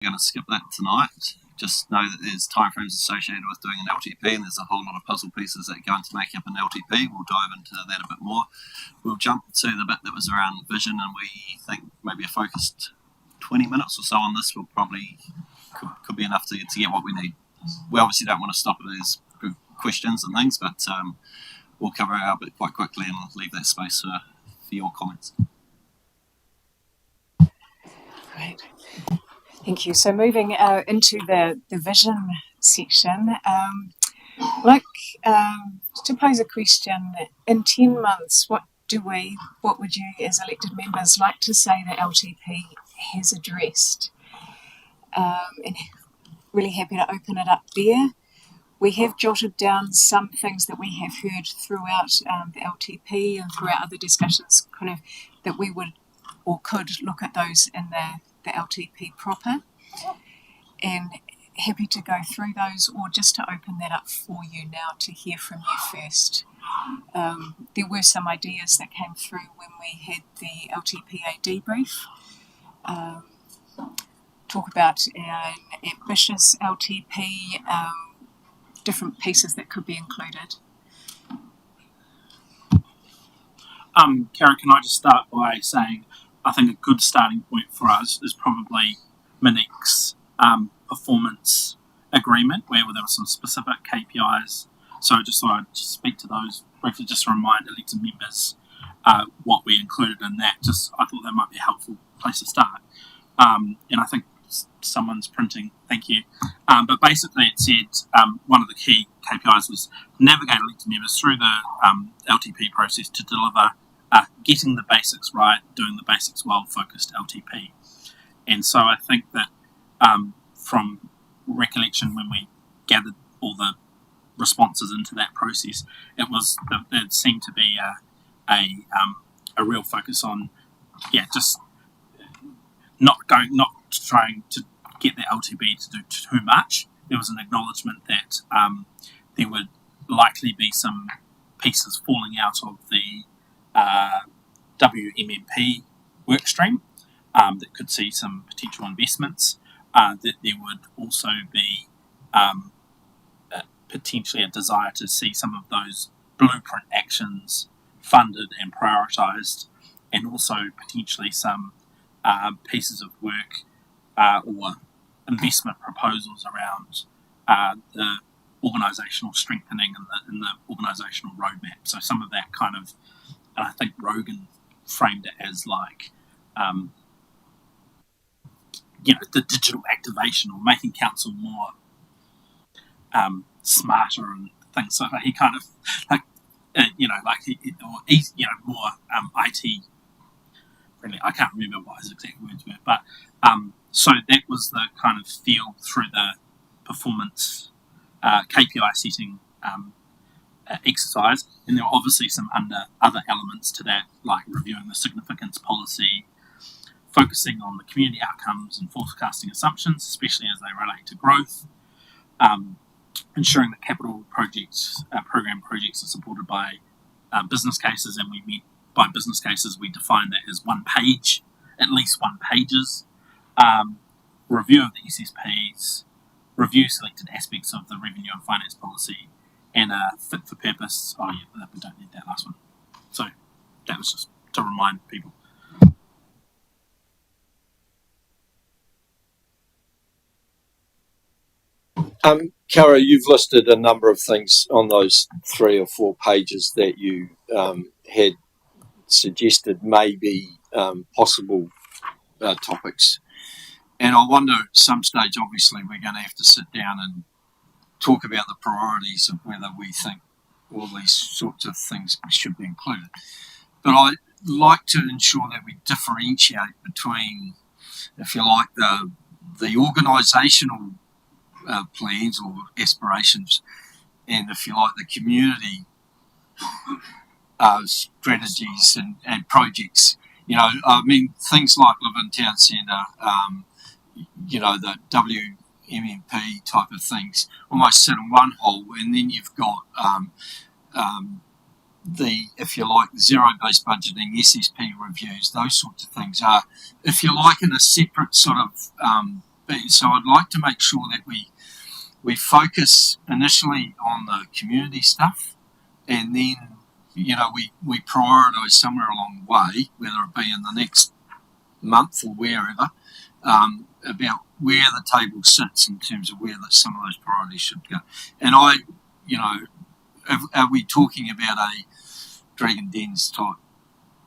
going to skip that tonight. Just know that there's timeframes associated with doing an LTP, and there's a whole lot of puzzle pieces that go into making up an LTP. We'll dive into that a bit more. We'll jump to the bit that was around vision, and we think maybe a focused 20 minutes or so on this will probably could be enough to get what we need. We obviously don't want to stop it as good questions and things, but we'll cover our bit quite quickly and leave that space for your comments. Great. Thank you. So moving into the vision section, to pose a question, in 10 months, what would you as elected members like to say the LTP has addressed? And really happy to open it up there. We have jotted down some things that we have heard throughout the LTP and throughout other discussions, kind of that we would or could look at those in the LTP proper, and happy to go through those or just to open that up for you now to hear from you first. There were some ideas that came through when we had the LTPA debrief. Talk about an ambitious LTP, different pieces that could be included. Karen, can I just start by saying I think a good starting point for us is probably Monique's performance agreement, where there were some specific KPIs. So I just thought I'd speak to those briefly, just to remind elected members what we included in that. I thought that might be a helpful place to start. And I think someone's printing, thank you. But basically it said one of the key KPIs was navigate elected members through the LTP process to deliver getting the basics right, doing the basics well, focused LTP. And so I think that from recollection, when we gathered all the responses into that process, it seemed to be a real focus on, just not trying to get the LTP to do too much. There was an acknowledgement that there would likely be some pieces falling out of the WMMP workstream that could see some potential investments, that there would also be potentially a desire to see some of those blueprint actions funded and prioritised, and also potentially some pieces of work or investment proposals around the organisational strengthening and the organisational roadmap. So some of that kind of, and I think Rogan framed it as like, the digital activation or making council more smarter and things. So he kind of more IT friendly. I can't remember what his exact words were, but so that was the kind of feel through the performance KPI setting exercise. And there were obviously some other elements to that, like reviewing the significance policy, focusing on the community outcomes and forecasting assumptions, especially as they relate to growth, ensuring that capital projects, program projects, are supported by business cases. And we meant by business cases, we define that as one page, at least one pages, review of the SSPs, review selected aspects of the revenue and finance policy, and a fit for purpose. We don't need that last one. So that was just to remind people. Kara, you've listed a number of things on those 3 or 4 pages that you had suggested may be possible topics. And I wonder at some stage, obviously, we're going to have to sit down and talk about the priorities of whether we think all these sorts of things should be included. But I'd like to ensure that we differentiate between, if you like, the organisational plans or aspirations, and if you like, the community strategies and projects. Things like Live in Town Centre, the WMMP type of things almost sit in one hole, and then you've got the, if you like, zero-based budgeting, SSP reviews, those sorts of things are, if you like, in a separate sort of So I'd like to make sure that we focus initially on the community stuff, and then we prioritise somewhere along the way, whether it be in the next month or wherever, about where the table sits in terms of where some of those priorities should go. And are we talking about a Dragon Dens type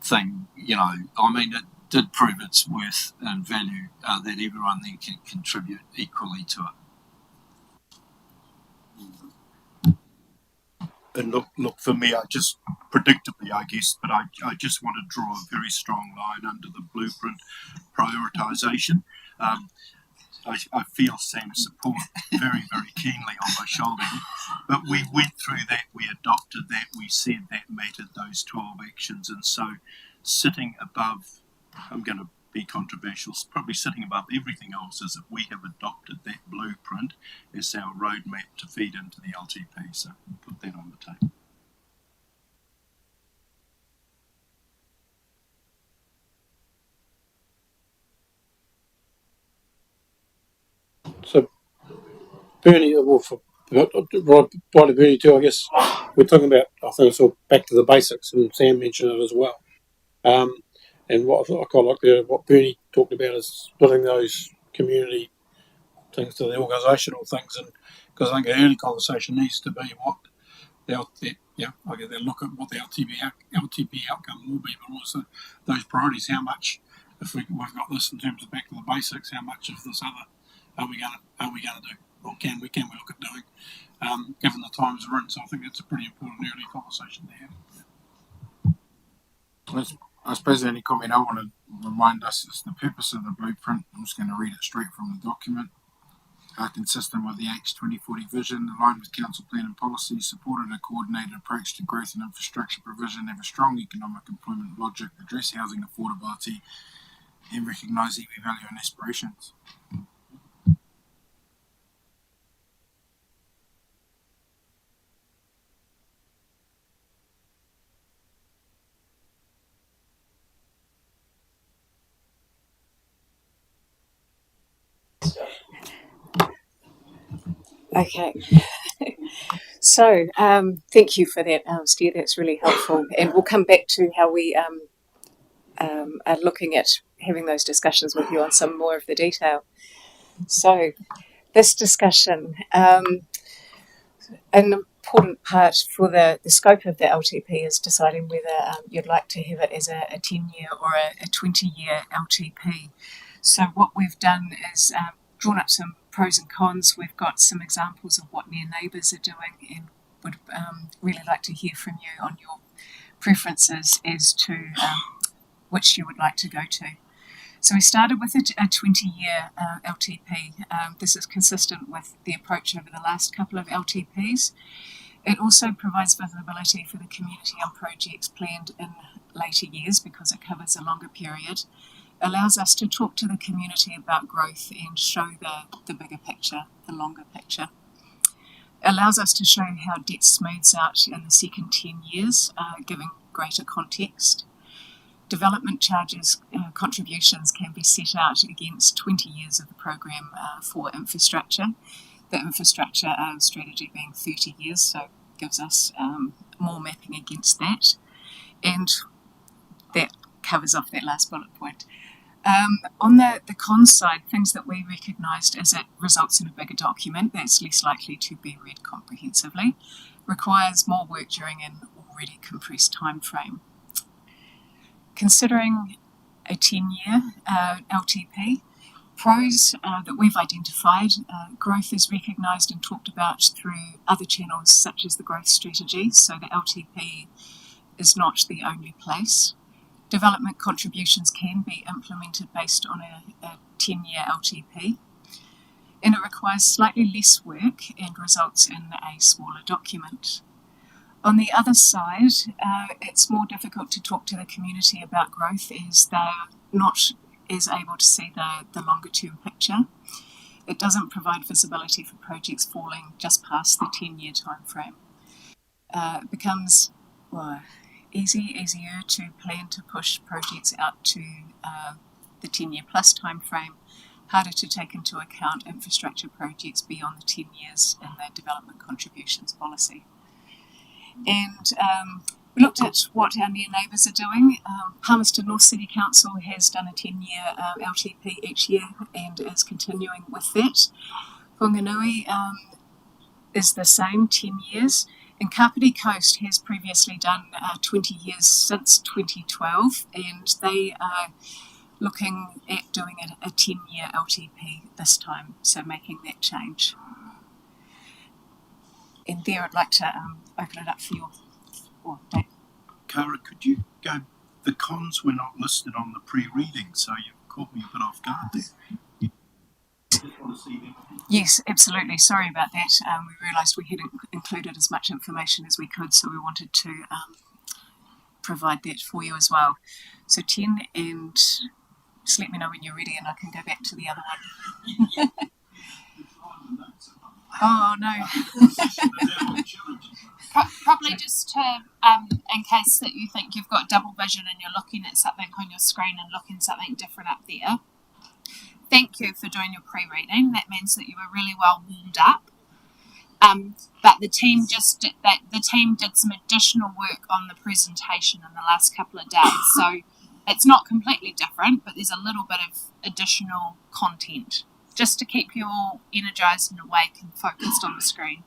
thing? I mean, it did prove its worth and value that everyone then can contribute equally to it. And look, for me, I just predictably, I guess, but I just want to draw a very strong line under the blueprint prioritisation. I feel Sam's support very, very keenly on my shoulder. But we went through that, we adopted that, we said that mattered, those 12 actions. And so sitting above, I'm going to be controversial, probably sitting above everything else is that we have adopted that blueprint as our roadmap to feed into the LTP. So we'll put that on the table. So, Bernie, right to Bernie too, I guess we're talking about, I think it's all back to the basics, and Sam mentioned it as well. And what I quite like what Bernie talked about is splitting those community things to the organisational things, and because I think the early conversation needs to be what I guess they'll look at what the LTP outcome will be, but also those priorities. How much, if we've got this in terms of back to the basics, how much of this other are we going to do, or can we look at doing, given the times we're in? So I think that's a pretty important early conversation to have. I suppose the only comment I want to remind us is the purpose of the blueprint. I'm just going to read it straight from the document. Consistent with the H2040 vision, aligned with council plan and policy, supported a coordinated approach to growth and infrastructure provision, have a strong economic employment logic, address housing affordability, and recognise iwi value and aspirations. Okay. So, thank you for that, Steer. That's really helpful. And we'll come back to how we are looking at having those discussions with you on some more of the detail. So, this discussion, an important part for the scope of the LTP is deciding whether you'd like to have it as a 10-year or a 20-year LTP. So what we've done is drawn up some pros and cons. We've got some examples of what near neighbours are doing, and would really like to hear from you on your preferences as to which you would like to go to. So we started with a 20-year LTP. This is consistent with the approach over the last couple of LTPs. It also provides visibility for the community on projects planned in later years because it covers a longer period. Allows us to talk to the community about growth and show the bigger picture, the longer picture. Allows us to show how debt smooths out in the second 10 years, giving greater context. Development charges contributions can be set out against 20 years of the program for infrastructure. The infrastructure strategy being 30 years, so gives us more mapping against that. And that covers off that last bullet point. On the con side, things that we recognised is it results in a bigger document that's less likely to be read comprehensively, requires more work during an already compressed time frame. Considering a 10-year LTP, pros that we've identified, growth is recognised and talked about through other channels such as the growth strategy, so the LTP is not the only place. Development contributions can be implemented based on a 10-year LTP, and it requires slightly less work and results in a smaller document. On the other side, it's more difficult to talk to the community about growth as they're not as able to see the longer term picture. It doesn't provide visibility for projects falling just past the 10-year time frame. It becomes easier to plan to push projects out to the 10-year plus time frame. harder to take into account infrastructure projects beyond the 10 years in the development contributions policy. And we looked at what our near neighbours are doing. Palmerston North City Council has done a 10-year LTP each year and is continuing with that. Whanganui is the same, 10 years. And Kapiti Coast has previously done 20 years since 2012, and they are looking at doing a 10-year LTP this time, so making that change. And there I'd like to open it up for your Dave. Cara, could you go? The cons were not listed on the pre-reading, so you caught me a bit off guard there. Yes, absolutely. Sorry about that. We realised we hadn't included as much information as we could, so we wanted to provide that for you as well. So 10, and just let me know when you're ready and I can go back to the other one. Oh, no. Probably just to, in case that you think you've got double vision and you're looking at something on your screen and looking something different up there. Thank you for doing your pre-reading. That means that you were really well warmed up. But the team did some additional work on the presentation in the last couple of days. So it's not completely different, but there's a little bit of additional content just to keep you all energised and awake and focused on the screen.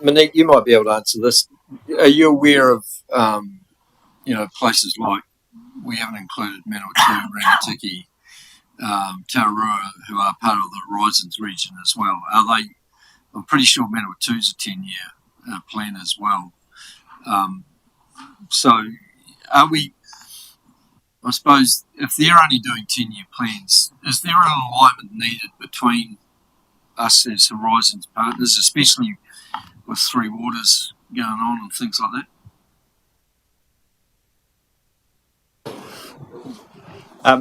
Monique, you might be able to answer this. Are you aware of, places like, we haven't included Manawatu, Rangatiki, Tararua, who are part of the Horizons region as well. I'm pretty sure Manawatu's a 10-year plan as well. So are we, I suppose, if they're only doing 10-year plans, is there an alignment needed between us as Horizons partners, especially with Three Waters going on and things like that?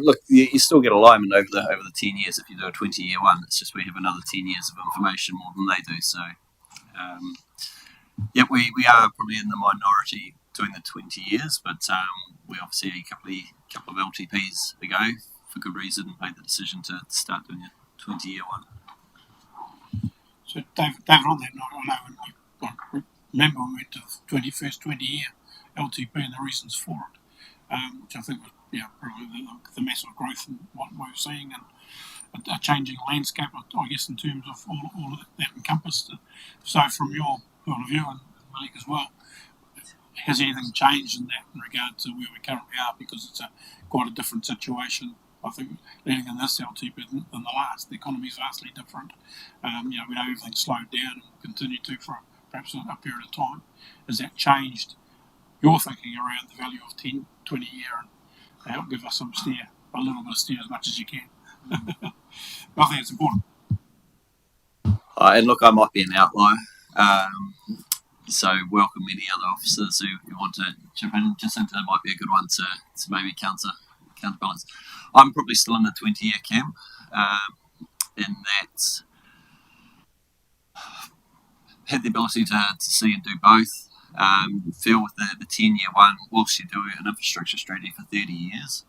Look, you still get alignment over the 10 years if you do a 20-year one. It's just we have another 10 years of information more than they do. So, we are probably in the minority doing the 20 years, but we obviously a couple of LTPs ago, for good reason, made the decision to start doing a 20-year one. So, David, on that note, I know when remember when we went to the 21st 20-year LTP and the reasons for it, which I think was probably the massive growth in what we're seeing and a changing landscape, I guess, in terms of all that encompassed. So from your point of view, and Malik as well, has anything changed in that in regard to where we currently are? Because it's quite a different situation, I think, leading in this LTP than the last. The economy is vastly different. We know everything's slowed down and will continue to for perhaps a period of time. Has that changed your thinking around the value of 10, 20 year and help give us a little bit of steer as much as you can? I think it's important. And look, I might be an outlier. So welcome any other officers who want to chip in. Jacinta might be a good one to maybe counterbalance. I'm probably still in the 20-year camp, in that had the ability to see and do both. Feel with the 10-year one, whilst you do an infrastructure strategy for 30 years,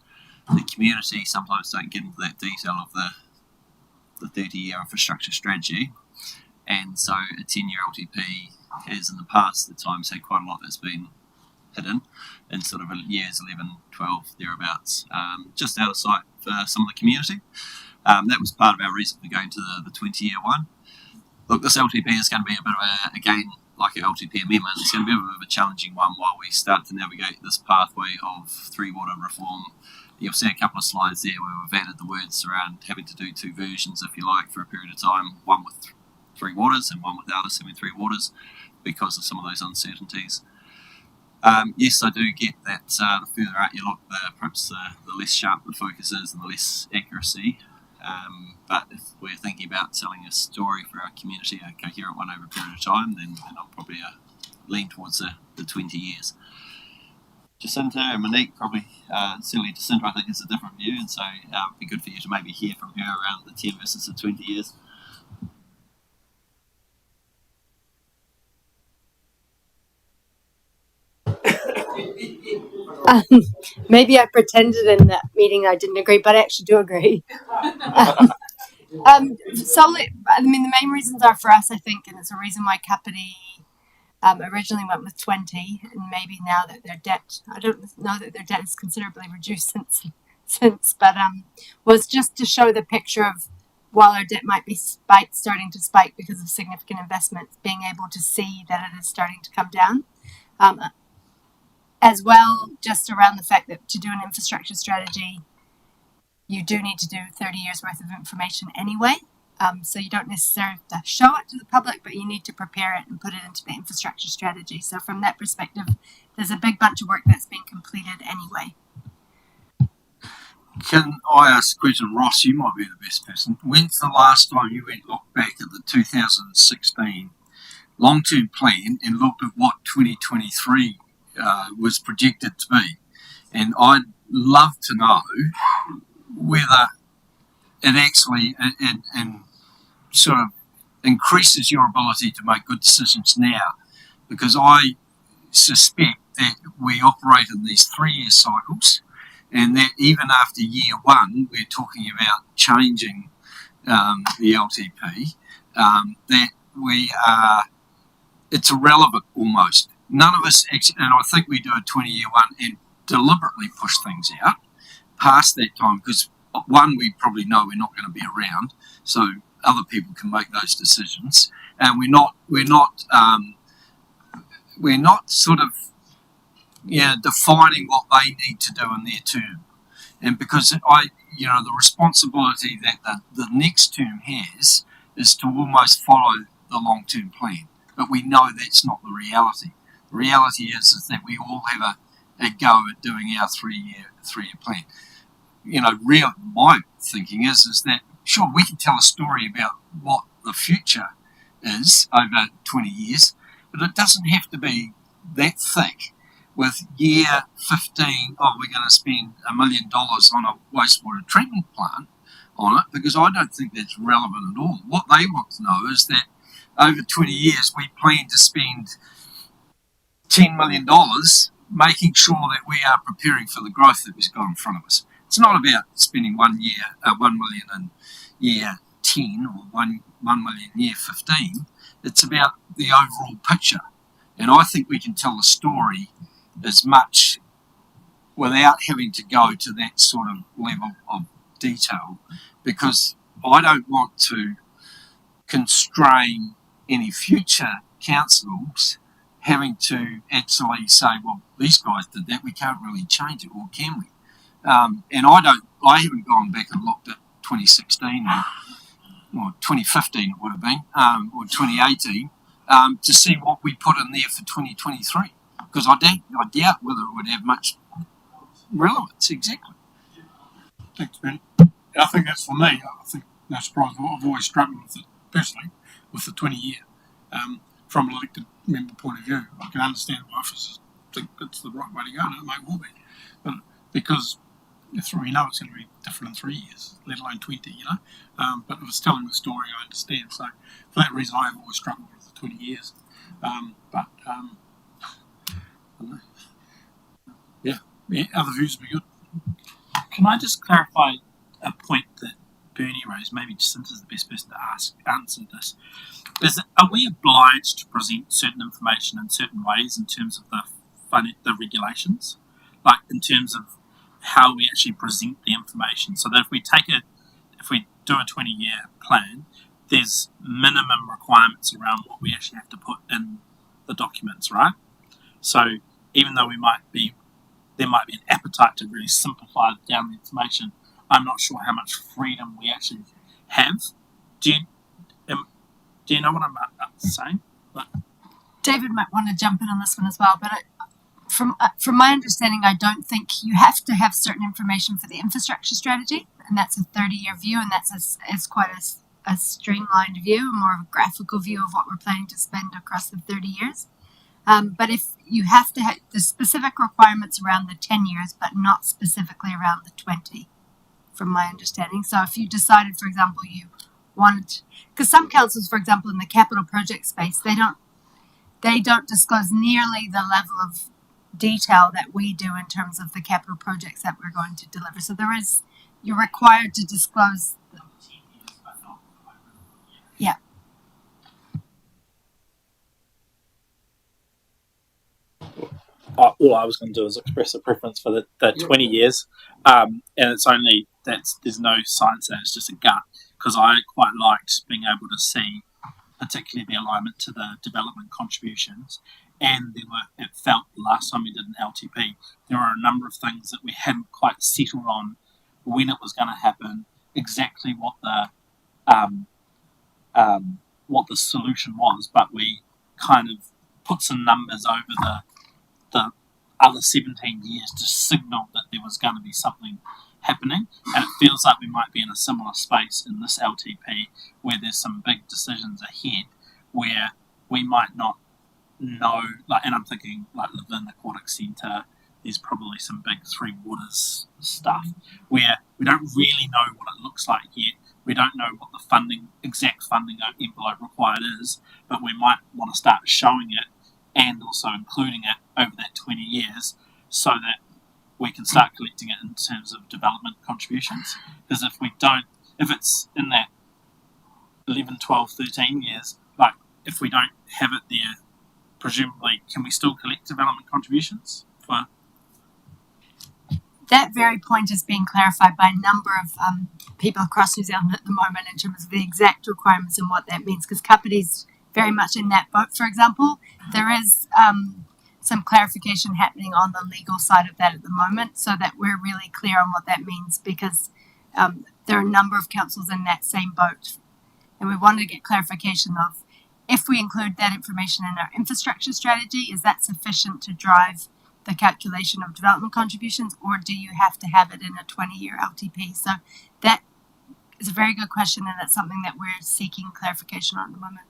the community sometimes don't get into that detail of the 30-year infrastructure strategy. And so a 10-year LTP has in the past at times had quite a lot that's been hidden in sort of years 11, 12, thereabouts, just out of sight for some of the community. That was part of our reason for going to the 20-year one. Look, this LTP is going to be a bit of again, like an LTP amendment, it's going to be a bit of a challenging one while we start to navigate this pathway of Three Water reform. You'll see a couple of slides there where we've added the words around having to do two versions, if you like, for a period of time, one with Three Waters and one without us having Three Waters, because of some of those uncertainties. Yes, I do get that the further out you look, perhaps the less sharp the focus is and the less accuracy. But if we're thinking about telling a story for our community, a coherent one over a period of time, then I'll probably lean towards the 20 years. Jacinta and Monique probably, certainly Jacinta I think is a different view, and so it'd be good for you to maybe hear from her around the 10 versus the 20 years. Maybe I pretended in that meeting I didn't agree, but I actually do agree. Solely, I mean, the main reasons are for us, I think, and it's a reason why Kapiti originally went with 20, and maybe now that their debt, I don't know that their debt is considerably reduced since, but was just to show the picture of while our debt might be starting to spike because of significant investments, being able to see that it is starting to come down. As well, just around the fact that to do an infrastructure strategy, you do need to do 30 years worth of information anyway. So you don't necessarily have to show it to the public, but you need to prepare it and put it into the infrastructure strategy. So from that perspective, there's a big bunch of work that's been completed anyway. Can I ask a question? Ross, you might be the best person. When's the last time you went look back at the 2016 long-term plan and looked at what 2023 was projected to be? And I'd love to know whether it actually and sort of increases your ability to make good decisions now, because I suspect that we operate in these 3-year cycles, and that even after year one, we're talking about changing the LTP, that we are, it's irrelevant almost. None of us actually, and I think we do a 20-year one and deliberately push things out past that time, because one, we probably know we're not going to be around, so other people can make those decisions, and we're not sort of defining what they need to do in their term. And because the responsibility that the next term has is to almost follow the long-term plan, but we know that's not the reality. The reality is that we all have a go at doing our three-year plan. My thinking is that sure, we can tell a story about what the future is over 20 years, but it doesn't have to be that thick. With year 15, we're going to spend $1 million on a wastewater treatment plant on it, because I don't think that's relevant at all. What they want to know is that over 20 years, we plan to spend $10 million making sure that we are preparing for the growth that has got in front of us. It's not about spending 1 million in year 10 or 1 million in year 15. It's about the overall picture. And I think we can tell a story as much without having to go to that sort of level of detail, because I don't want to constrain any future councils having to actually say, well, these guys did that, we can't really change it, or can we? And I haven't gone back and looked at 2016 or 2015 it would have been, or 2018, to see what we put in there for 2023, because I doubt whether it would have much relevance. Exactly. Thanks, Ben. I think that's for me. I think no surprise. I've always struggled with it personally, with the 20-year. From an elected member point of view, I can understand why officers think it's the right way to go, and it may well be, but because we know it's going to be different in 3 years, let alone 20. But if it's telling the story, I understand. So for that reason, I've always struggled with the 20 years. Other views would be good. Can I just clarify a point that Bernie raised? Maybe Jacinta's the best person to answer this. Are we obliged to present certain information in certain ways in terms of the regulations? Like in terms of how we actually present the information, so that if we do a 20-year plan, there's minimum requirements around what we actually have to put in the documents, right? So even though there might be an appetite to really simplify down the information, I'm not sure how much freedom we actually have. Do you know what I'm saying? David might want to jump in on this one as well, but from my understanding, I don't think you have to have certain information for the infrastructure strategy, and that's a 30-year view, and that's quite a streamlined view, more of a graphical view of what we're planning to spend across the 30 years. But if you have to have the specific requirements around the 10 years, but not specifically around the 20, from my understanding. So if you decided, for example, you wanted, because some councils, for example, in the capital project space, they don't disclose nearly the level of detail that we do in terms of the capital projects that we're going to deliver. So you're required to disclose. Yeah. All I was going to do is express a preference for the 20 years, and it's only there's no science there, it's just a gut, because I quite liked being able to see particularly the alignment to the development contributions, and it felt the last time we did an LTP there were a number of things that we hadn't quite settled on when it was going to happen, exactly um, what the solution was, but we kind of put some numbers over the other 17 years to signal that there was going to be something happening. And it feels like we might be in a similar space in this LTP where there's some big decisions ahead where we might not know, like, and I'm thinking like Levin Aquatic Centre, there's probably some big Three Waters stuff where we don't really know what it looks like yet. We don't know what the exact funding envelope required is, but we might want to start showing it and also including it over that 20 years so that we can start collecting it in terms of development contributions. Because if it's in that 11, 12, 13 years, like if we don't have it there, presumably, can we still collect development contributions for? That very point is being clarified by a number of people across New Zealand at the moment in terms of the exact requirements and what that means, because Kapiti's very much in that boat, for example. There is some clarification happening on the legal side of that at the moment so that we're really clear on what that means, because there are a number of councils in that same boat. And we wanted to get clarification of if we include that information in our infrastructure strategy, is that sufficient to drive the calculation of development contributions, or do you have to have it in a 20-year LTP? So that is a very good question, and it's something that we're seeking clarification on at the moment.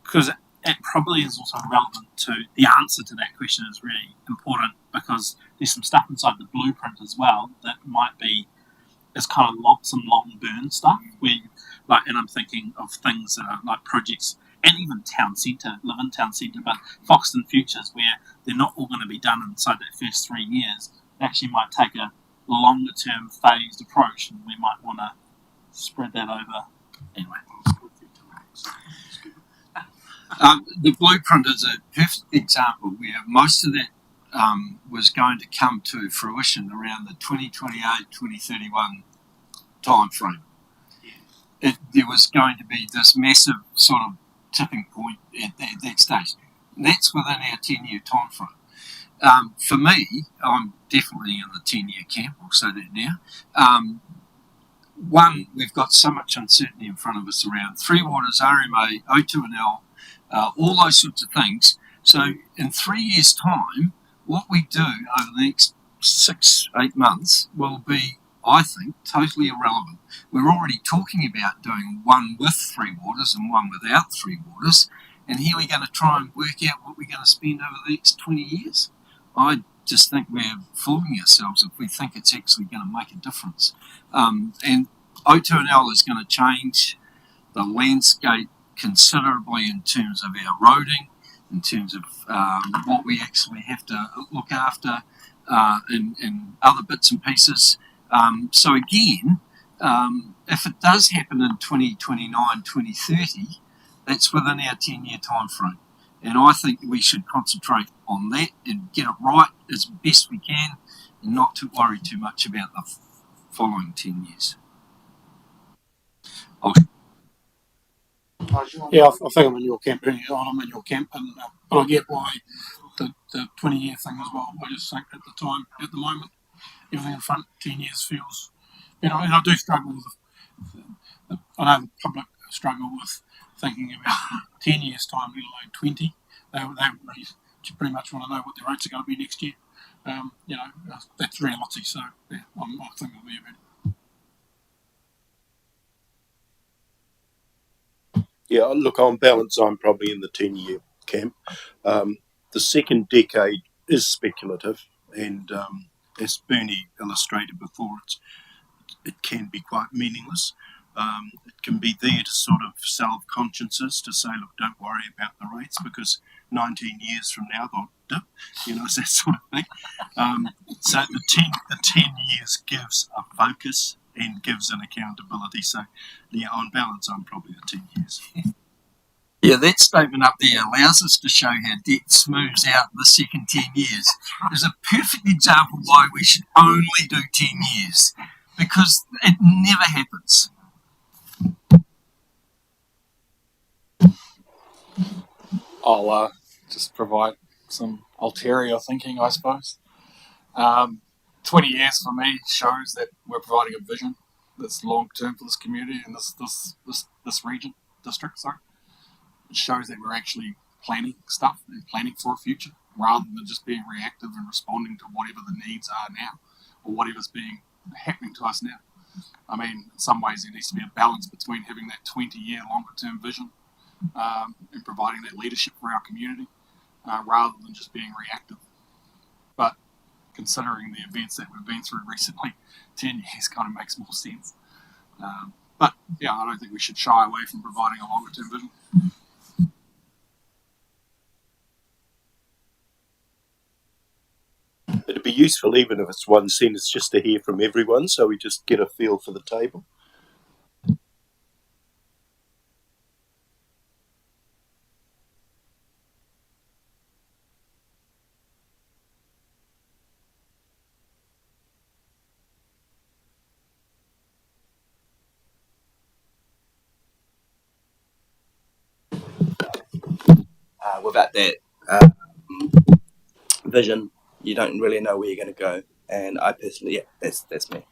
Because it probably is also relevant to the answer to that question is really important, because there's some stuff inside the blueprint as well that might be is kind of some long burn stuff where and I'm thinking of things that are like projects and even town centre, live in town centre, but Foxton Futures where they're not all going to be done inside that first 3 years. It actually might take a longer term phased approach, and we might want to spread that over. Anyway. The blueprint is a perfect example where most of that was going to come to fruition around the 2028-2031 time frame. There was going to be this massive sort of tipping point at that stage. And that's within our 10-year time frame. For me, I'm definitely in the 10-year camp, I'll say that now. One, we've got so much uncertainty in front of us around Three Waters, RMA, O2&L, all those sorts of things. So in 3 years' time, what we do over the next 6-8 months will be, I think, totally irrelevant. We're already talking about doing one with Three Waters and one without Three Waters, and here we're going to try and work out what we're going to spend over the next 20 years. I just think we're fooling ourselves if we think it's actually going to make a difference. And O2&L is going to change the landscape considerably in terms of our roading, in terms of what we actually have to look after, and other bits and pieces. So again, if it does happen in 2029, 2030, that's within our 10-year time frame. And I think we should concentrate on that and get it right as best we can and not to worry too much about the following 10 years. Yeah, I think I'm in your camp. I'm in your camp, but I get why the 20-year thing as well. I just think at the moment, everything in front 10 years feels, and I do struggle with. I know the public struggle with thinking about 10 years time, let alone 20. They really pretty much want to know what their rates are going to be next year. That's reality. So yeah, I think it'll be about. Yeah, look, on balance, I'm probably in the 10-year camp. The second decade is speculative, and as Bernie illustrated before, it can be quite meaningless. It can be there to sort of salve consciences, to say, look, don't worry about the rates because 19 years from now they'll dip, it's that sort of thing. So the 10 years gives a focus and gives an accountability. So, yeah, on balance, I'm probably the 10 years. Yeah, that statement up there allows us to show how debt smooths out the second 10 years. Is a perfect example why we should only do 10 years, because it never happens. I'll just provide some ulterior thinking, I suppose. 20 years for me shows that we're providing a vision that's long term for this community and this region, district, sorry. It shows that we're actually planning stuff and planning for a future rather than just being reactive and responding to whatever the needs are now or whatever's happening to us now. I mean, in some ways there needs to be a balance between having that 20-year longer term vision and providing that leadership for our community rather than just being reactive. But considering the events that we've been through recently, 10 years kind of makes more sense. But yeah, I don't think we should shy away from providing a longer term vision. It'd be useful, even if it's one sentence, just to hear from everyone so we just get a feel for the table. Without that vision, you don't really know where you're going to go. And I personally, that's me.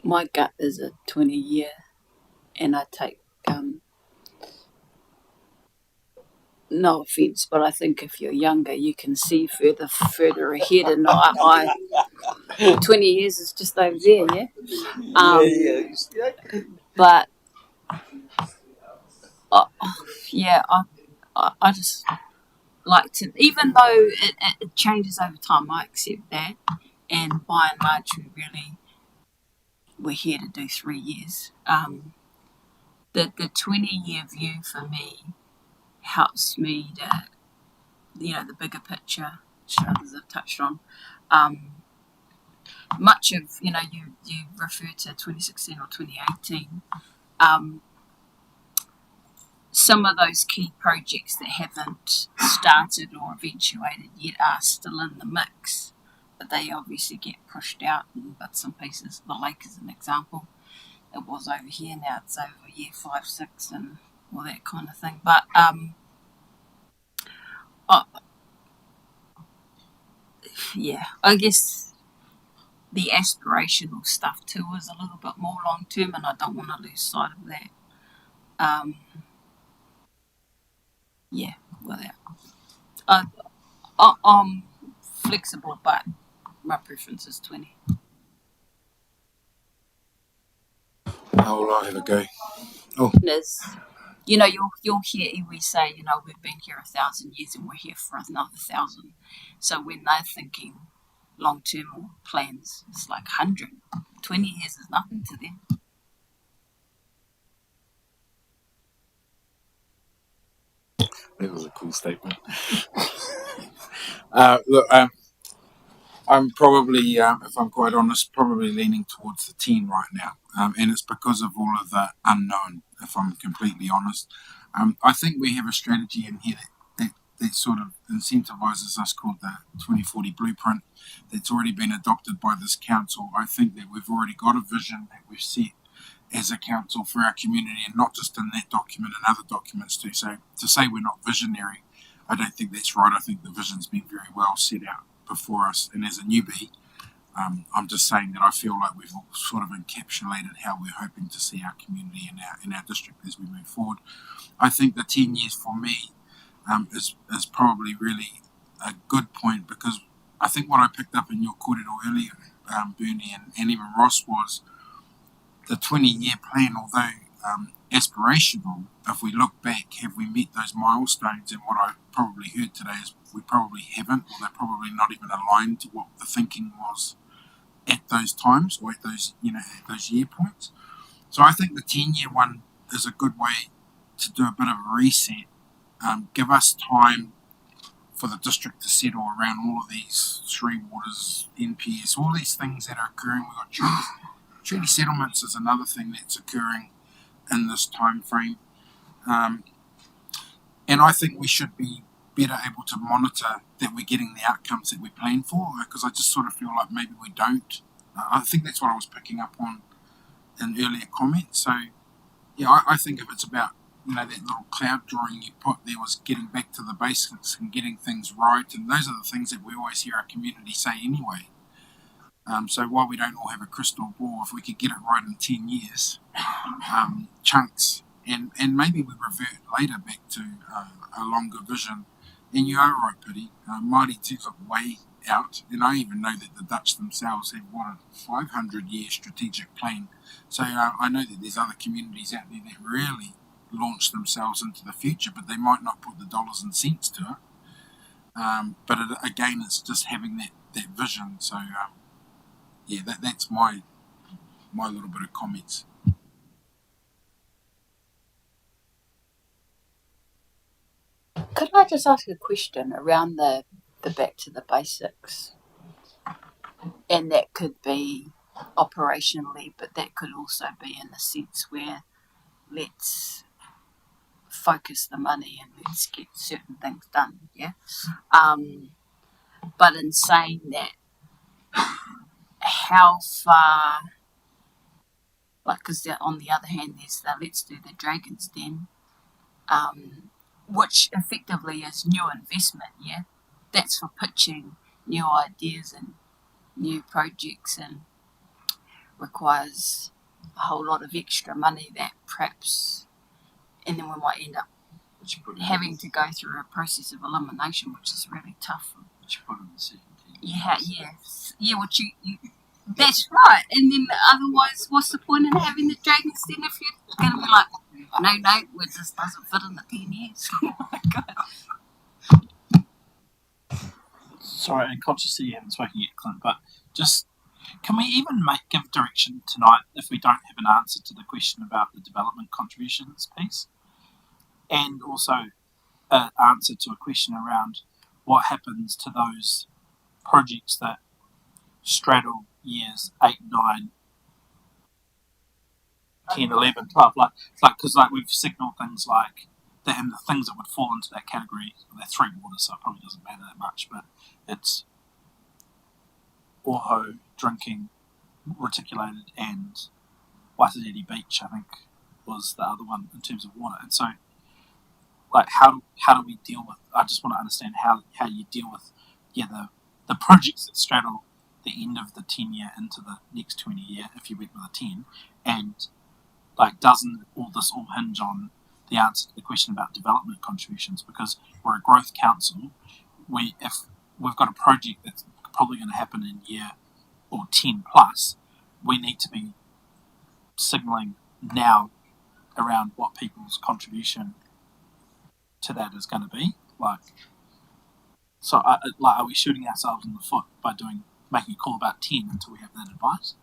My gut is a 20-year, and I take no offence, but I think if you're younger, you can see further ahead, and I 20 years is just over there, yeah. But I just like to, even though it changes over time, I accept that, and by and large, we're here to do 3 years. The 20-year view for me helps me to, the bigger picture, which others have touched on. Much of, you refer to 2016 or 2018, some of those key projects that haven't started or eventuated yet are still in the mix, but they obviously get pushed out in bits and pieces. The lake is an example. It was over here, now it's over year 5, 6 and all that kind of thing. But I guess the aspirational stuff too is a little bit more long term, and I don't want to lose sight of that. I'm flexible, but my preference is 20. How will I have a go? You'll hear iwi say, we've been here 1,000 years and we're here for another 1,000. So when they're thinking long-term plans, it's like 100. 20 years is nothing to them. That was a cool statement. Look, I'm probably, if I'm quite honest, probably leaning towards the 10 right now. And it's because of all of the unknown, if I'm completely honest. I think we have a strategy in here that sort of incentivizes us called the 2040 Blueprint that's already been adopted by this council. I think that we've already got a vision that we've set as a council for our community, and not just in that document and other documents too. So to say we're not visionary, I don't think that's right. I think the vision's been very well set out before us, and as a newbie, I'm just saying that I feel like we've sort of encapsulated how we're hoping to see our community in our district as we move forward. I think the 10 years for me is probably really a good point, because I think what I picked up in your kōrero earlier Bernie and even Ross was, the 20-year plan, although aspirational, if we look back, have we met those milestones? And what I probably heard today is we probably haven't, or they're probably not even aligned to what the thinking was at those times, or at those, at those year points. So I think the 10-year one is a good way to do a bit of a reset, give us time for the district to settle around all of these Three Waters, NPS, all these things that are occurring. We've got treaty settlements is another thing that's occurring in this time frame. And I think we should be better able to monitor that we're getting the outcomes that we plan for, because I just sort of feel like maybe we don't. I think that's what I was picking up on in earlier comments. So, yeah, I think if it's about, that little cloud drawing you put there was getting back to the basics and getting things right, and those are the things that we always hear our community say anyway. So while we don't all have a crystal ball, if we could get it right in 10 years, chunks, and maybe we revert later back to a longer vision. And you are right, Pity. Māori takes it way out, and I even know that the Dutch themselves have a 500-year strategic plan. So I know that there's other communities out there that really launch themselves into the future, but they might not put the dollars and cents to it. But again, it's just having that vision. So yeah, that's my little bit of comments. Could I just ask a question around the back to the basics? And that could be operationally, but that could also be in the sense where let's focus the money and let's get certain things done, yeah? But in saying that, how far, because on the other hand, there's the Let's Do the Dragon's Den, which effectively is new investment, yeah? That's for pitching new ideas and new projects and requires a whole lot of extra money that perhaps, and then we might end up having to go through a process of elimination, which is really tough. Which you put in the second team. Yeah, which you that's right. And then otherwise, what's the point in having the Dragon's Den if you're going to be like, no, it just doesn't fit in the 10 years. Sorry, I'm conscious that you haven't spoken yet, Clint, but just can we even give direction tonight if we don't have an answer to the question about the development contributions piece? And also an answer to a question around what happens to those projects that straddle years 8, 9, 10, 11, 12. Because we've signalled things like that, and the things that would fall into that category, they're Three Waters, so it probably doesn't matter that much, but it's Oho, drinking, reticulated, and Waitaniti Beach, I think, was the other one in terms of water. And so, how do we deal with? I just want to understand how you deal with the projects that straddle the end of the 10-year into the next 20-year if you went with a 10, and doesn't all this all hinge on the answer to the question about development contributions? Because we're a growth council, if we've got a project that's probably going to happen in year or 10 plus, we need to be signalling now around what people's contribution to that is going to be. Are we shooting ourselves in the foot by making a call about 10 until we have that advice?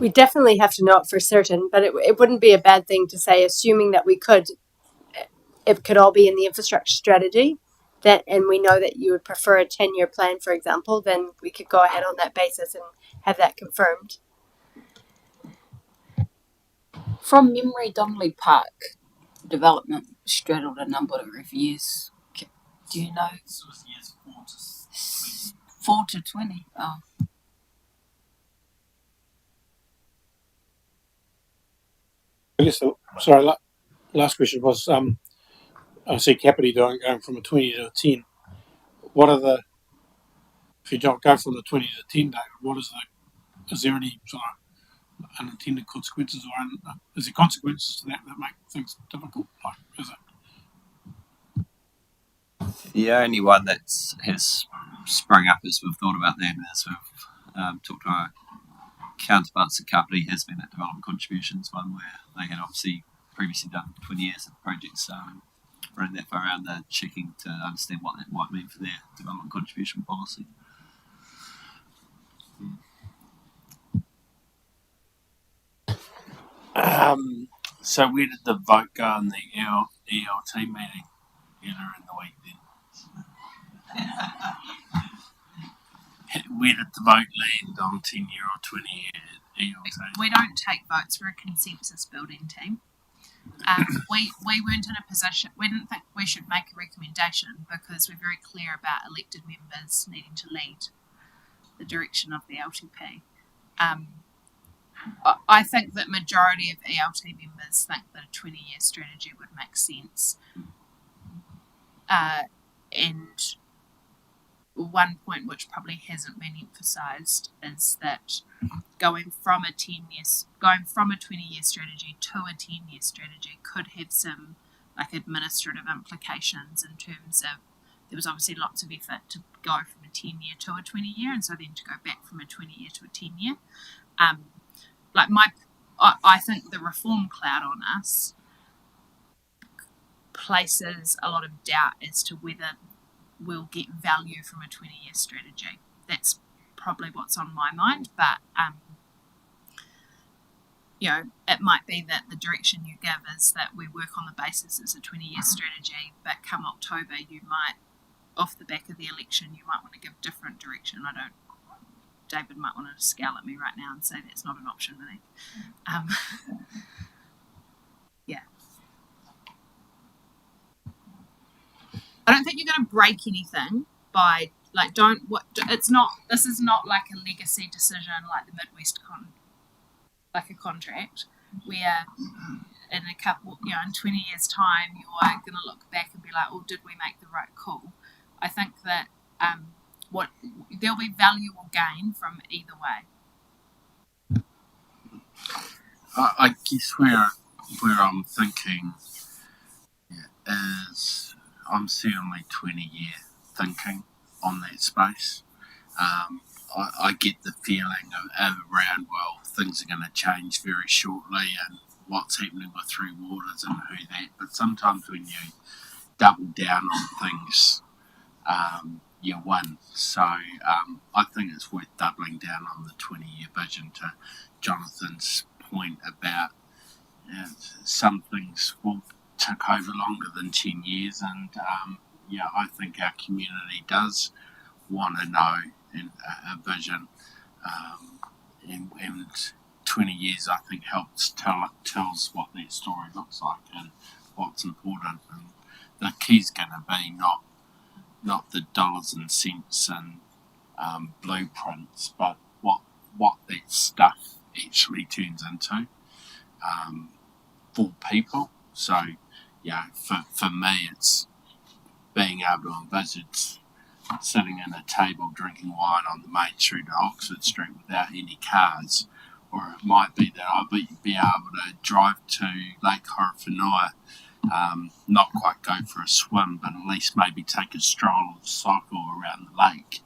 We definitely have to know it for certain, but it wouldn't be a bad thing to say, assuming that it could all be in the infrastructure strategy, and we know that you would prefer a 10-year plan, for example, then we could go ahead on that basis and have that confirmed. From memory, Donnelly Park development straddled a number of years. Do you know? This was years 4 to 20. 4 to 20. Oh. I guess last question was I see Capity going from a 20 to a 10. What are if you don't go from the 20 to the 10, David, is there any sort of unintended consequences, or is there consequences to that make things difficult? Like, is it? The only one that has sprung up as we've thought about that, as we've talked to our counterparts at company, has been that development contributions one where they had obviously previously done 20 years of projects, running that far around, they're checking to understand what that might mean for their development contribution policy. So where did the vote go in the ELT meeting earlier in the week then? Where did the vote land on 10-year or 20-year ELT? We don't take votes. We're a consensus building team. We weren't in a position, we didn't think we should make a recommendation because we're very clear about elected members needing to lead the direction of the LTP. I think that majority of ELT members think that a 20-year strategy would make sense. And one point which probably hasn't been emphasised is that going from a 20-year strategy to a 10-year strategy could have some administrative implications in terms of there was obviously lots of effort to go from a 10-year to a 20-year, and so then to go back from a 20-year to a 10-year. I think the reform cloud on us places a lot of doubt as to whether we'll get value from a 20-year strategy. That's probably what's on my mind, but it might be that the direction you give is that we work on the basis it's a 20-year strategy, but come October you might, off the back of the election, you might want to give different direction. David might want to scowl at me right now and say that's not an option, really. Yeah. I don't think you're going to break anything by this is not like a legacy decision like the Midwest like a contract where in a couple, in 20 years time you're going to look back and be like, oh, did we make the right call? I think that there'll be value or gain from either way. I guess where I'm thinking is I'm certainly 20-year thinking on that space. I get the feeling around, well, things are going to change very shortly and what's happening with Three Waters and who that. But sometimes when you double down on things, you win. So I think it's worth doubling down on the 20-year vision. To Jonathan's point about some things will take over longer than 10 years, and I think our community does want to know a vision, and 20 years I think tells what that story looks like and what's important. And the key's going to be not the dollars and cents and blueprints, but what that stuff actually turns into for people. So, for me, it's being able to envisage sitting at a table drinking wine on the main street of Oxford Street without any cars, or it might be that I'll be able to drive to Lake Horowhenua, not quite go for a swim, but at least maybe take a stroll or cycle around the lake.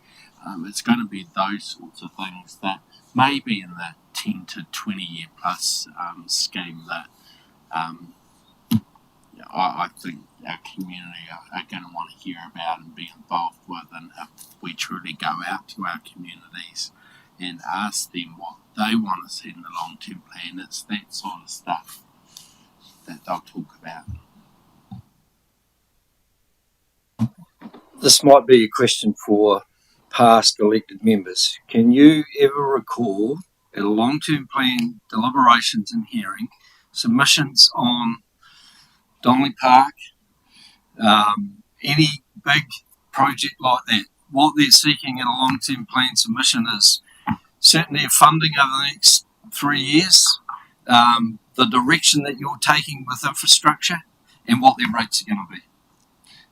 It's going to be those sorts of things that may be in the 10 to 20 year plus scheme that I think our community are going to want to hear about and be involved with. And if we truly go out to our communities and ask them what they want to see in the long-term plan, it's that sort of stuff that they'll talk about. This might be a question for past elected members. Can you ever recall at a long-term plan deliberations and hearing submissions on Donnelly Park, any big project like that? What they're seeking in a long-term plan submission is certainty of funding over the next 3 years, the direction that you're taking with infrastructure, and what their rates are going to be.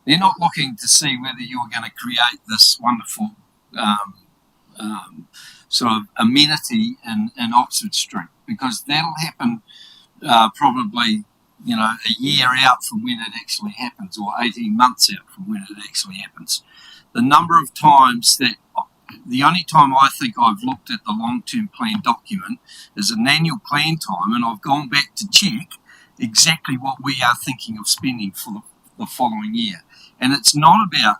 They're not looking to see whether you're going to create this wonderful sort of amenity in Oxford Street. because that'll happen probably, a year out from when it actually happens, or 18 months out from when it actually happens. The number of times the only time I think I've looked at the long-term plan document is an annual plan time, and I've gone back to check exactly what we are thinking of spending for the following year. And it's not about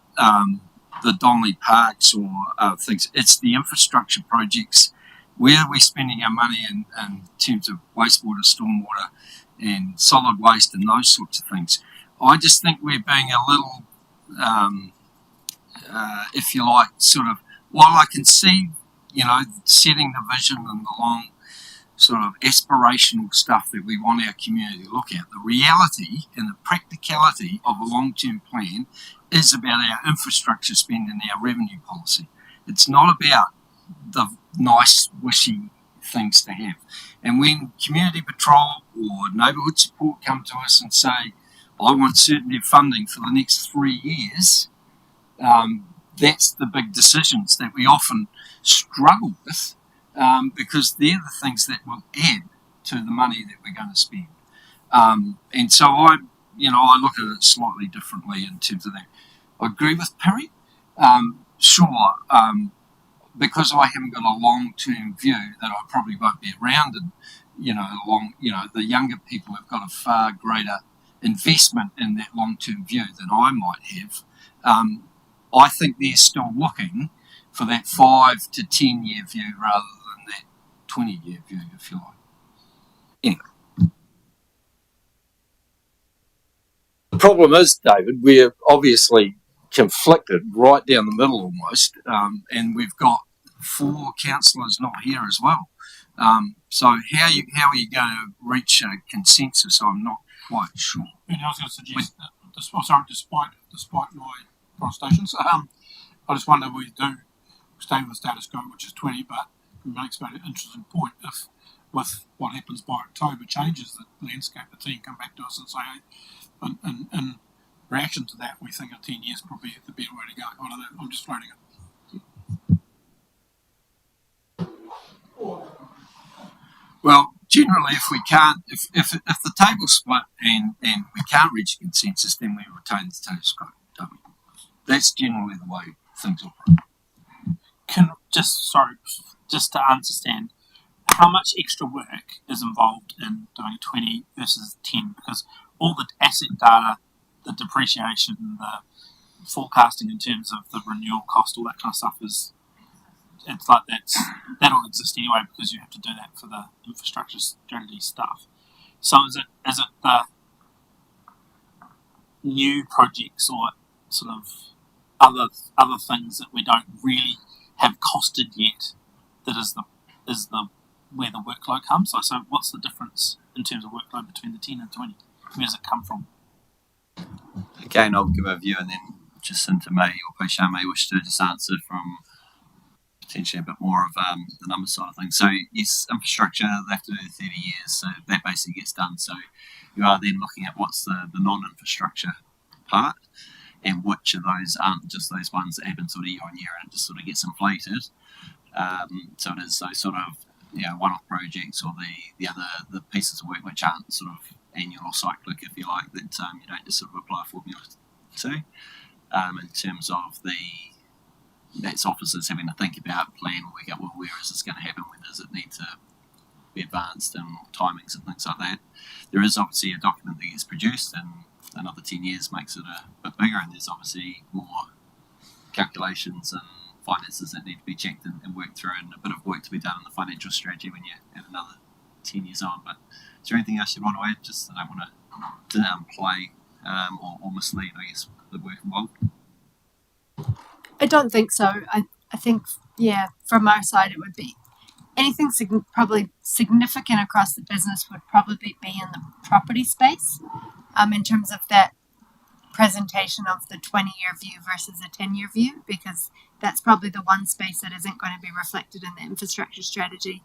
the Donnelly Parks or things. It's the infrastructure projects. Where are we spending our money in terms of wastewater, stormwater, and solid waste and those sorts of things? I just think we're being a little, if you like, sort of, while I can see, setting the vision and the long sort of aspirational stuff that we want our community to look at, the reality and the practicality of a long-term plan is about our infrastructure spend and our revenue policy. It's not about the nice, wishy things to have. And when community patrol or neighbourhood support come to us and say, I want certainty of funding for the next 3 years, that's the big decisions that we often struggle with, because they're the things that will add to the money that we're going to spend. And so I look at it slightly differently in terms of that. I agree with Perry. Sure, because I haven't got a long-term view that I probably won't be around, and the younger people have got a far greater investment in that long-term view than I might have. I think they're still looking for that 5 to 10 year view rather than that 20-year view, if you like. Anyway. The problem is, David, we're obviously conflicted right down the middle almost, and we've got 4 councillors not here as well. So how are you going to reach a consensus? I'm not quite sure. And I was going to suggest that, despite my protestations, I just wonder we do stay with the status quo, which is 20, but it makes an interesting point if, with what happens by October, changes the landscape, the team come back to us and say, hey, in reaction to that, we think a 10 years probably the better way to go. I don't know, I'm just floating it. Well, generally, if we can't, if the table's split and we can't reach a consensus, then we retain the status quo, don't we? That's generally the way things operate. Just to understand, how much extra work is involved in doing 20 versus 10? Because all the asset data, the depreciation, the forecasting in terms of the renewal cost, all that kind of stuff it's like that'll exist anyway because you have to do that for the infrastructure strategy stuff. So is it the new projects or sort of other things that we don't really have costed yet that is the where the workload comes? So what's the difference in terms of workload between the 10 and 20? Where does it come from? Again, I'll give a view, and then Jacinta may or Poshar may wish to just answer from potentially a bit more of the number side of things. So yes, infrastructure, they have to do 30 years, so that basically gets done. So you are then looking at what's the non-infrastructure part, and which of those aren't just those ones that happen sort of year on year and it just sort of gets inflated. So it is those sort of one-off projects or the pieces of work which aren't sort of annual or cyclic, if you like, that you don't just sort of apply a formula to. In terms of that's officers having to think about, plan, work out, well, where is this going to happen, when does it need to be advanced, and timings and things like that. There is obviously a document that gets produced, and another 10 years makes it a bit bigger, and there's obviously more calculations and finances that need to be checked and worked through, and a bit of work to be done in the financial strategy when you're at another 10 years on. But is there anything else you want to add? Just I don't want to downplay or mislead, I guess, the work involved. I don't think so. I think, from our side, it would be anything probably significant across the business would probably be in the property space, in terms of that presentation of the 20-year view versus a 10-year view, because that's probably the one space that isn't going to be reflected in the infrastructure strategy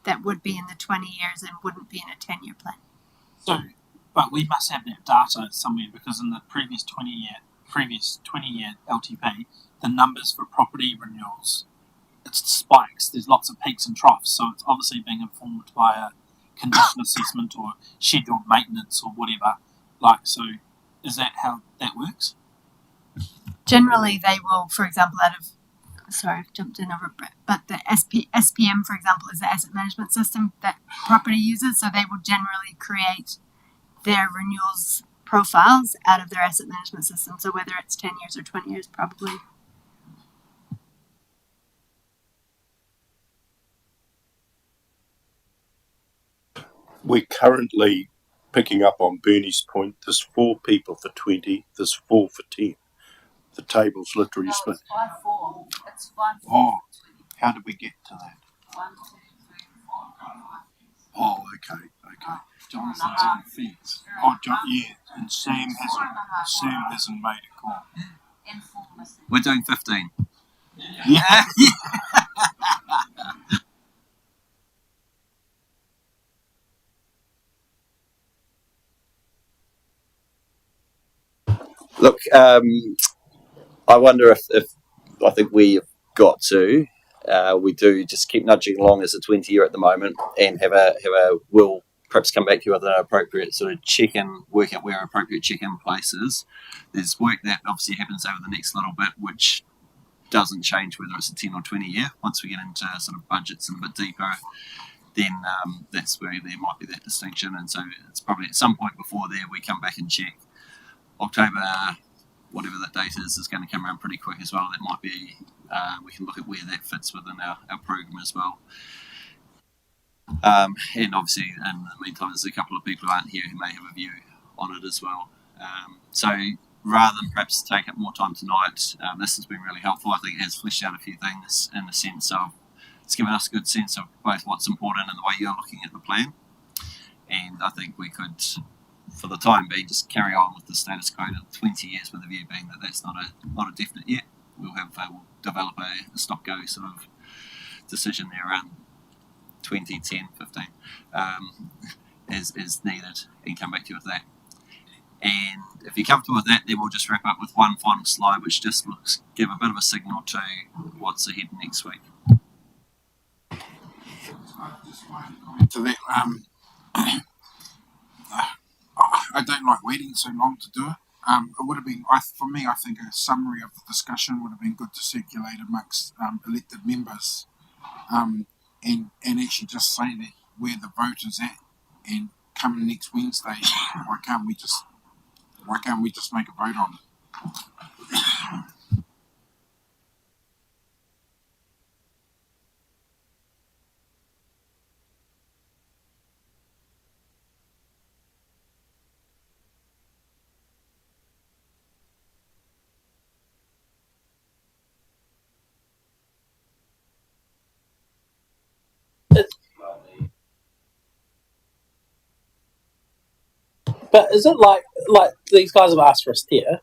that would be in the 20 years and wouldn't be in a 10-year plan. So, but we must have that data somewhere, because in the previous 20-year LTP, the numbers for property renewals, it spikes. There's lots of peaks and troughs, so it's obviously being informed by condition assessment or scheduled maintenance or whatever. Like, so is that how that works? Generally, they will, for example, sorry, I've jumped in over a bit, but the SPM, for example, is the asset management system that property uses. So they will generally create their renewals profiles out of their asset management system. So whether it's 10 years or 20 years, probably. We're currently picking up on Bernie's point. There's 4 people for 20. There's 4 for 10. The table's literally split. It's 5-4. It's 5-4. Oh, how did we get to that? 1, 2, 3, 4, 5. Oh, okay. Jonathan's on the fence. Oh, John, yeah. And Sam hasn't made a call. And 4 missing. We're doing 15. Yeah. Look, I wonder if I think we've got to. We do just keep nudging along as a 20-year at the moment, and have a we'll perhaps come back to you with an appropriate sort of check-in, work out where appropriate check-in place is. There's work that obviously happens over the next little bit, which doesn't change whether it's a 10 or 20 year. Once we get into sort of budgets and a bit deeper, then that's where there might be that distinction. And so it's probably at some point before there we come back and check. October, whatever that date is going to come around pretty quick as well. That might be, we can look at where that fits within our program as well. And obviously, in the meantime, there's a couple of people who aren't here who may have a view on it as well. So rather than perhaps take up more time tonight, this has been really helpful. I think it has fleshed out a few things in the sense of, it's given us a good sense of both what's important and the way you're looking at the plan. And I think we could, for the time being, just carry on with the status quo at 20 years, with the view being that that's not a definite yet. We'll develop a stop-go sort of decision there around 20, 10, 15 as needed, and come back to you with that. And if you're comfortable with that, then we'll just wrap up with one final slide, which just give a bit of a signal to what's ahead next week. To that, I don't like waiting so long to do it. It would have been, for me, I think a summary of the discussion would have been good to circulate amongst elected members, and actually just say that where the vote is at, and come next Wednesday, why can't we just make a vote on it? But is it like these guys have asked for a steer?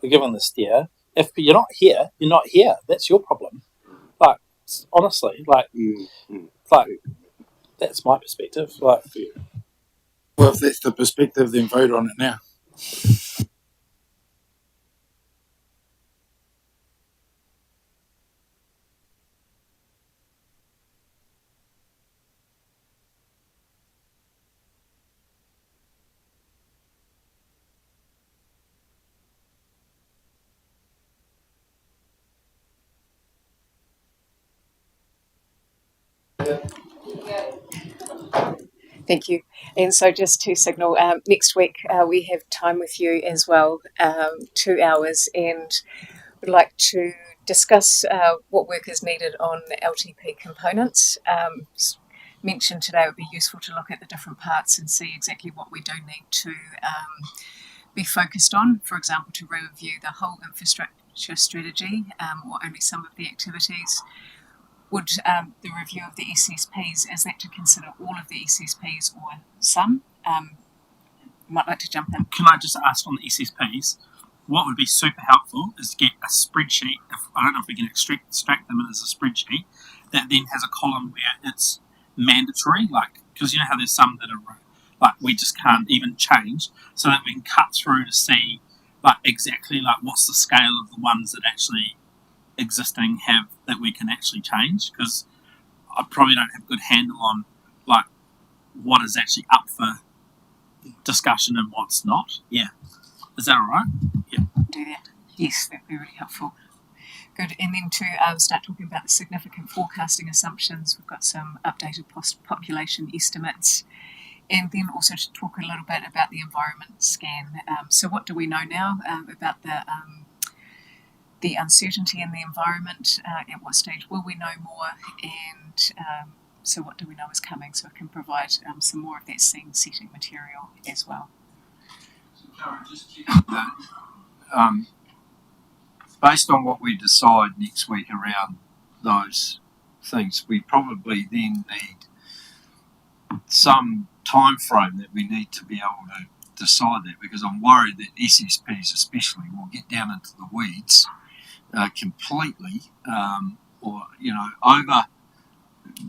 They're given the steer. If you're not here, you're not here. That's your problem. Like, honestly, like that's my perspective. Like, Well, if that's the perspective, then vote on it now. Thank you. And so just to signal, next week we have time with you as well, 2 hours, and would like to discuss what work is needed on the LTP components. Mentioned today it would be useful to look at the different parts and see exactly what we do need to be focused on. For example, to review the whole infrastructure strategy or only some of the activities. Would the review of the SSPs, is that to consider all of the SSPs or some? Might like to jump in. can I just ask on the SSPs? What would be super helpful is to get a spreadsheet. I don't know if we can extract them as a spreadsheet that then has a column where it's mandatory, like, because you know how there's some that are like we just can't even change, so that we can cut through to see like exactly like what's the scale of the ones that actually existing have that we can actually change, because I probably don't have a good handle on like what is actually up for discussion and what's not. Yeah. Is that all right? Yeah. Do that. Yes, that'd be really helpful. Good. And then to start talking about the significant forecasting assumptions, we've got some updated population estimates, and then also to talk a little bit about the environment scan. So what do we know now about the uncertainty in the environment? At what stage will we know more? And so what do we know is coming? So I can provide some more of that scene setting material as well. Based on what we decide next week around those things, we probably then need some time frame that we need to be able to decide that, because I'm worried that SSPs especially will get down into the weeds completely, or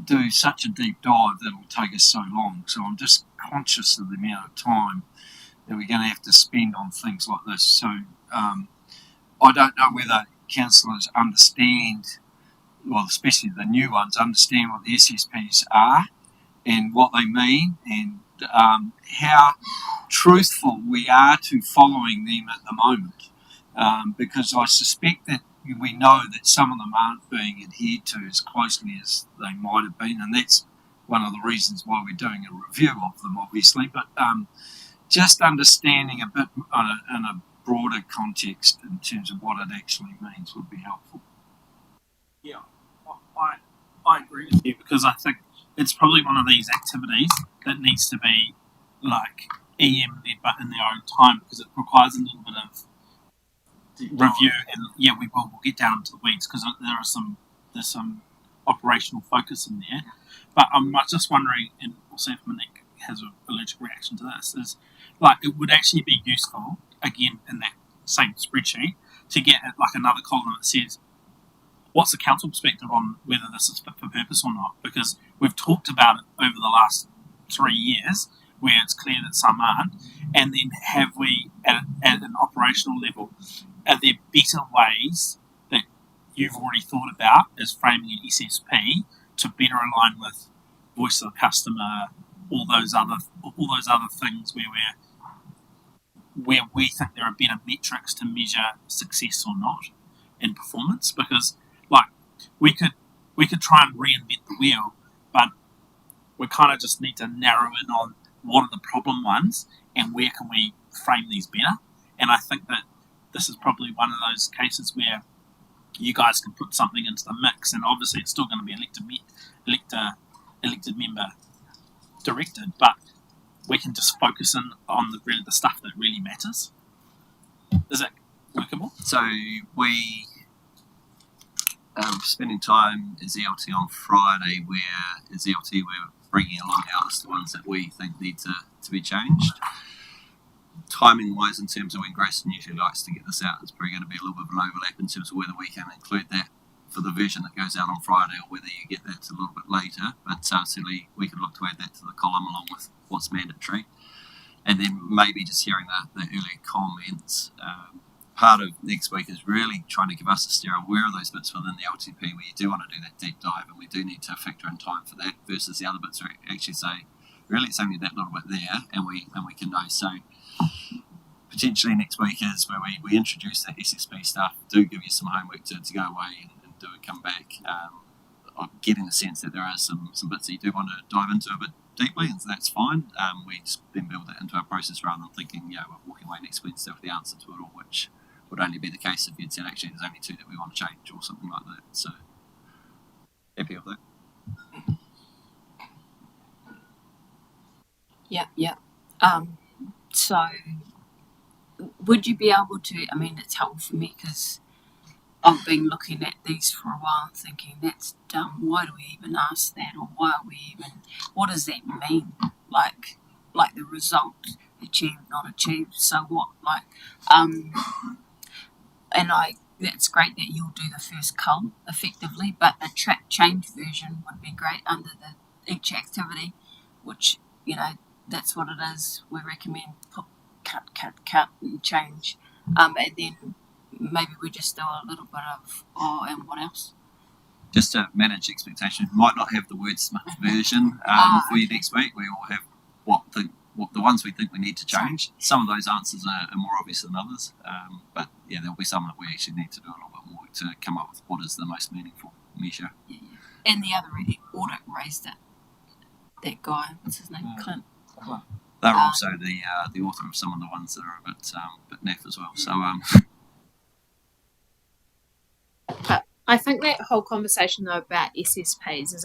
do such a deep dive that will take us so long. So I'm just conscious of the amount of time that we're going to have to spend on things like this. So I don't know whether councillors understand, well, especially the new ones, understand what the SSPs are and what they mean, and how truthful we are to following them at the moment. Because I suspect that we know that some of them aren't being adhered to as closely as they might have been, and that's one of the reasons why we're doing a review of them, obviously. But just understanding a bit in a broader context in terms of what it actually means would be helpful. Yeah, I agree with you, because I think it's probably one of these activities that needs to be like EM led, but in their own time, because it requires a little bit of review, and we'll get down into the weeds, because there's some operational focus in there. But I'm just wondering, and also if Monique has an allergic reaction to this, is like it would actually be useful, again in that same spreadsheet, to get like another column that says what's the council perspective on whether this is fit for purpose or not, because we've talked about it over the last 3 years where it's clear that some aren't, and then have we at an operational level, are there better ways that you've already thought about as framing an SSP to better align with voice of the customer, all those other things where we think there are better metrics to measure success or not in performance? Because like we could try and reinvent the wheel, but we kind of just need to narrow in on what are the problem ones and where can we frame these better. And I think that this is probably one of those cases where you guys can put something into the mix, and obviously it's still going to be elected member directed, but we can just focus in on the stuff that really matters. Is that workable? So we spending time as ELT on Friday, where as ELT we're bringing along our list the ones that we think need to be changed. Timing wise, in terms of when Grayson usually likes to get this out, it's probably going to be a little bit of an overlap in terms of whether we can include that for the version that goes out on Friday, or whether you get that a little bit later. But certainly we could look to add that to the column along with what's mandatory. And then maybe just hearing the earlier comments. Part of next week is really trying to give us a steer on where are those bits within the LTP where you do want to do that deep dive, and we do need to factor in time for that, versus the other bits where actually say, really it's only that little bit there, and we can know. So potentially next week is where we introduce that SSP stuff, do give you some homework to go away and do it, come back. I'm getting the sense that there are some bits that you do want to dive into a bit deeply, and so that's fine. We just then build that into our process rather than thinking, we're walking away next Wednesday with the answer to it all, which would only be the case if you'd said actually there's only 2 that we want to change or something like that. So happy with that. Yep. So would you be able to, I mean, it's helpful for me because I've been looking at these for a while and thinking, that's dumb, why do we even ask that, or what does that mean? Like the result, achieved, not achieved, so what? That's great that you'll do the first cull effectively, but a track change version would be great under each activity, which, that's what it is. We recommend cut and change. And then maybe we just do a little bit of, and what else? just to manage expectation, we might not have the wordsmith version for you next week. We all have what the ones we think we need to change. Some of those answers are more obvious than others, but yeah, there'll be some that we actually need to do a little bit more to come up with what is the most meaningful measure. Yeah. And the other audit raised it. That guy, what's his name? Clint. They're also the author of some of the ones that are a bit naff as well. So But I think that whole conversation though about SSPs is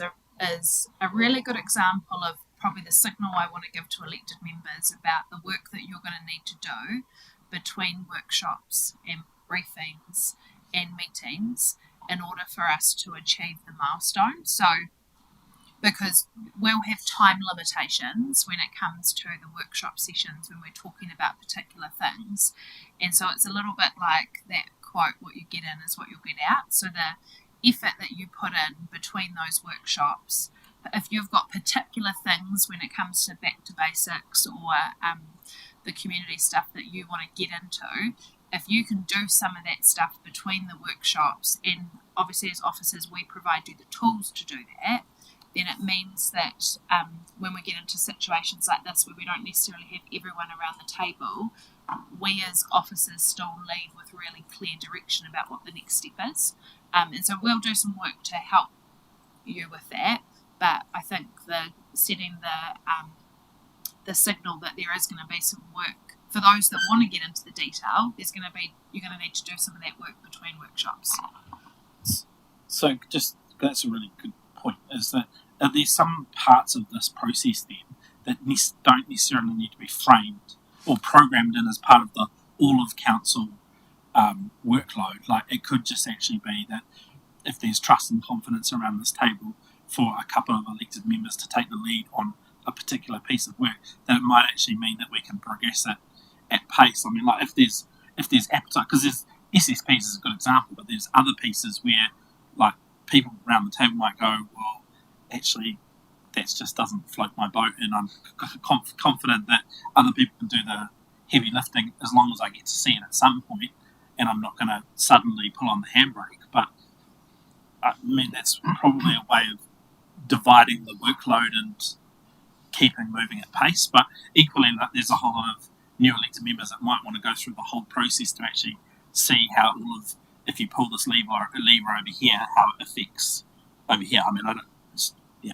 a really good example of probably the signal I want to give to elected members about the work that you're going to need to do between workshops and briefings and meetings in order for us to achieve the milestone. So, because we'll have time limitations when it comes to the workshop sessions when we're talking about particular things. And so it's a little bit like that quote, what you get in is what you'll get out. So the effort that you put in between those workshops, if you've got particular things when it comes to back to basics or the community stuff that you want to get into, if you can do some of that stuff between the workshops, and obviously as officers we provide you the tools to do that, then it means that when we get into situations like this where we don't necessarily have everyone around the table, we as officers still leave with really clear direction about what the next step is. And so we'll do some work to help you with that. But I think setting the signal that there is going to be some work for those that want to get into the detail. You're going to need to do some of that work between workshops. So that's a really good point. Is that are there some parts of this process then that don't necessarily need to be framed or programmed in as part of the all of council workload? Like it could just actually be that if there's trust and confidence around this table for a couple of elected members to take the lead on a particular piece of work, that it might actually mean that we can progress it at pace. I mean, like if there's appetite, because there's SSPs is a good example, but there's other pieces where like people around the table might go, well, actually that just doesn't float my boat, and I'm confident that other people can do the heavy lifting as long as I get to see it at some point, and I'm not going to suddenly pull on the handbrake. But I mean, that's probably a way of dividing the workload and keeping moving at pace. But equally, like, there's a whole lot of new elected members that might want to go through the whole process to actually see how all of, if you pull this lever over here, how it affects over here. I mean, I don't, yeah.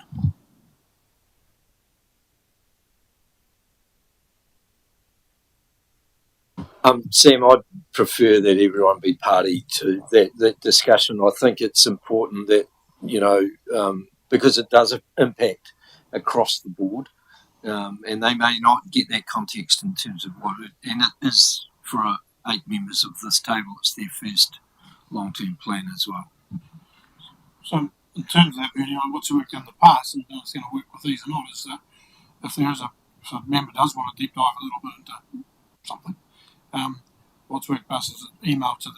Sam, I'd prefer that everyone be party to that discussion. I think it's important that, because it does impact across the board, and they may not get that context in terms of what it, and it is for 8 members of this table, it's their first long-term plan as well. So, in terms of that, what's worked in the past, and it's going to work with these or not, is that if a member does want to deep dive a little bit into something, what's worked best is an email to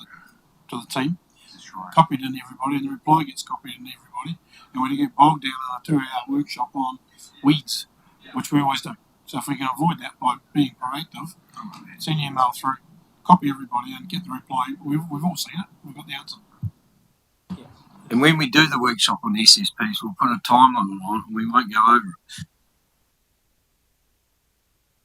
the team, copied in everybody, and the reply gets copied in everybody. And when you get bogged down in a 2-hour workshop on weeds, which we always do. So if we can avoid that by being proactive, send your email through, copy everybody, and get the reply. We've all seen it. We've got the answer. And when we do the workshop on SSPs, we'll put a timeline on it, and we won't go over it.